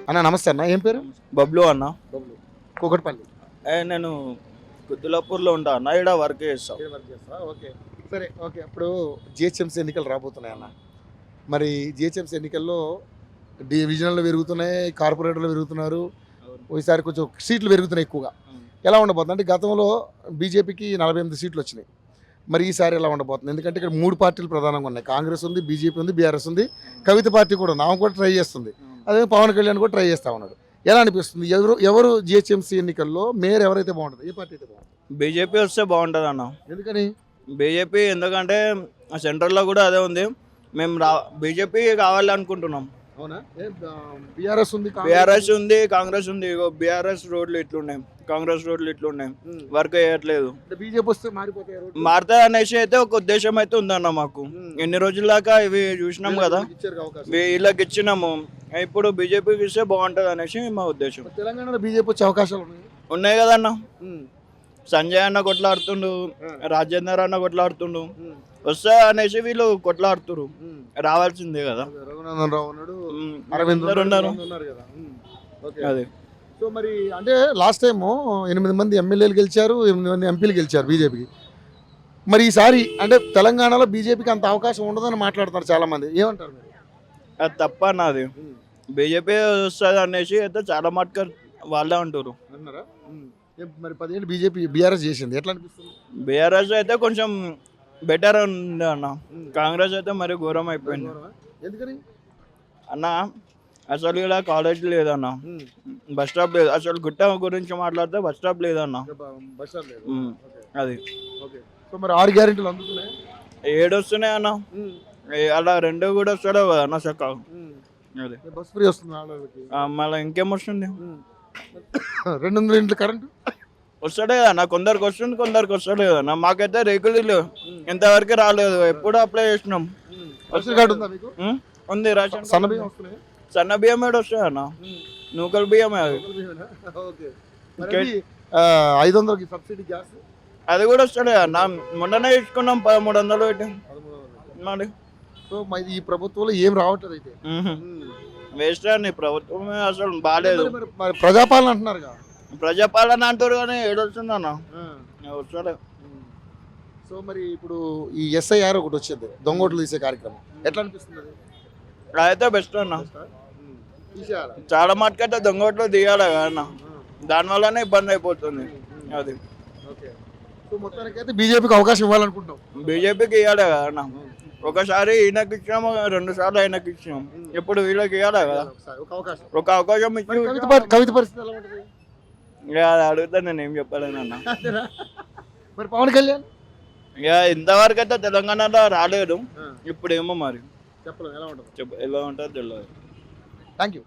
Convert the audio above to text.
అన్న నమస్తే అన్న, ఏం పేరు? బబ్లు అన్న. కూకట్పల్లి. నేను కుద్దులాపూర్లో ఉంటా అన్న, ఇక్కడ వర్క్ చేస్తా. ఓకే సరే ఓకే. ఇప్పుడు జిహెచ్ఎంసీ ఎన్నికలు రాబోతున్నాయి అన్న. మరి జిహెచ్ఎంసీ ఎన్నికల్లో డివిజన్లు పెరుగుతున్నాయి, కార్పొరేటర్లు పెరుగుతున్నారు, ఈసారి కొంచెం సీట్లు పెరుగుతున్నాయి ఎక్కువగా. ఎలా ఉండబోతుంది అంటే గతంలో బీజేపీకి 48 సీట్లు వచ్చినాయి, మరి ఈసారి ఎలా ఉండబోతుంది? ఎందుకంటే ఇక్కడ 3 పార్టీలు ప్రధానంగా ఉన్నాయి. కాంగ్రెస్ ఉంది, బీజేపీ ఉంది, బీఆర్ఎస్ ఉంది, కవిత పార్టీ కూడా ఉంది, ఆమె కూడా ట్రై చేస్తుంది. అదే పవన్ కళ్యాణ్ కూడా ట్రై చేస్తా ఉన్నాడు. ఎలా అనిపిస్తుంది? ఎవరు జిహెచ్ఎంసీ ఎన్నికల్లో మేయర్ ఎవరైతే బాగుంటుంది? ఏ పార్టీ అయితే బాగుంటుంది? బీజేపీ వస్తే బాగుంటుంది అన్న. ఎందుకని? బీజేపీ ఎందుకంటే సెంట్రల్లో కూడా అదే ఉంది. మేము బీజేపీ కావాలి అనుకుంటున్నాం. అవునా? బీఆర్ఎస్ ఉంది, బీఆర్ఎస్ ఉంది, కాంగ్రెస్ ఉంది. బీఆర్ఎస్ రోడ్లు ఇట్లున్నాయి, కాంగ్రెస్ రోడ్లు ఇట్లున్నాయి, వర్క్ చేయట్లేదు. బీజేపీ వస్తే మారిపోతాయి, మారుతాయి అనేసి అయితే ఒక ఉద్దేశం అయితే ఉందన్న మాకు. ఎన్ని రోజుల దాకా ఇవి చూసినాం కదా, వీళ్ళకి ఇచ్చినాము. ఇప్పుడు బీజేపీకి ఇస్తే బాగుంటుంది అనేసి మా ఉద్దేశం. తెలంగాణలో బీజేపీ వచ్చే అవకాశాలు ఉన్నాయి కదన్న. సంజయ్ అన్న కొట్లాడుతుండు, రాజేందర్ అన్న కొట్లాడుతుండు, వస్తా అనేసి వీళ్ళు కొట్లాడుతురు. రావాల్సిందే కదా. రఘునందన్ రావు ఉన్నాడు, ఉన్నారు. అదే. సో మరి అంటే లాస్ట్ టైం 8 మంది ఎమ్మెల్యేలు గెలిచారు, 8 మంది ఎంపీలు గెలిచారు బీజేపీకి. మరి ఈసారి అంటే తెలంగాణలో బీజేపీకి అంత అవకాశం ఉండదని మాట్లాడుతున్నారు చాలా మంది. ఏమంటారు మీరు? అది తప్ప అన్నది. బీజేపీ వస్తుంది అనేసి అయితే చాలా మటుకు వాళ్ళే అంటారు. అన్నారా? మరి 10 ఏళ్ళు బీజేపీ బీఆర్ఎస్ చేసింది, ఎట్లా అనిపిస్తుంది? బీఆర్ఎస్ అయితే కొంచెం బెటర్ ఉంది అన్న. కాంగ్రెస్ అయితే మరి ఘోరం అయిపోయింది. ఎందుకని అన్న? అసలు ఇలా కాలేజ్ లేదన్న, బస్ స్టాప్ లేదు. అసలు గుట్ట గురించి మాట్లాడితే బస్ స్టాప్ లేదన్న. అది. సో మరి 6 గ్యారెంటీలు అందుతున్నాయి, 7 వస్తున్నాయి అన్న. అలా 2 కూడా వస్తాడు కదా అన్న చక్క. అది బస్ ఫ్రీ వస్తుంది మళ్ళీ ఇంకేం వస్తుంది? 200 యూనిట్ల కరెంటు వస్తాడే అన్న. కొందరికి వస్తుంది, కొందరికి వస్తలేదు అన్న. మాకైతే రేకులు ఇంతవరకు రాలేదు. ఎప్పుడు అప్లై చేసినాం. ఉంది రేషన్. సన్న బియ్యం ఏడు వస్తాయి అన్న, నూకల బియ్యమే. అది 500 సబ్సిడీ గ్యాస్ అది కూడా వస్తాడే అన్న. మొన్ననే తీసుకున్నాం 1300 పెట్టి. మరి సో ఈ ప్రభుత్వంలో ఏం రావట్లేదు అయితే. వేస్ట్ అండి ప్రభుత్వం, అసలు బాగాలేదు. ప్రజాపాలన అంటున్నారు కదా. ప్రజాపాలన అంటారు కానీ ఏడొస్తుంది అన్న, వస్తాడే. సో మరి ఇప్పుడు ఈ ఎస్ఐఆర్ ఒకటి వచ్చింది, దొంగోట్లు తీసే కార్యక్రమం, ఎట్లా అనిపిస్తుంది? అయితే బెస్ట్ అన్న. చాలా మటుకైతే దొంగోట్లు తీయాలి కదా అన్న, దానివల్లనే ఇబ్బంది అయిపోతుంది. అది. సో మొత్తానికి అయితే బీజేపీకి అవకాశం ఇవ్వాలనుకుంటాం. బీజేపీకి ఇవ్వాలి కదా అన్న. ఒకసారి ఈయనకి ఇచ్చినాము, 2 సార్లు ఆయనకి ఇచ్చినాం, ఇప్పుడు వీళ్ళకి ఇవ్వాలి కదా ఒక అవకాశం ఇచ్చి. కవిత పరిస్థితి ఎలా ఉంటుంది? అది అడుగుతా, నేను ఏం చెప్పలేను అన్న. మరి పవన్ కళ్యాణ్ ఇక ఇంతవరకు అయితే తెలంగాణలో రాలేదు, ఇప్పుడు ఏమో మరి చెప్పలేం ఎలా ఉంటుంది. ఎలా ఉంటుందో తెలియదు. Thank you.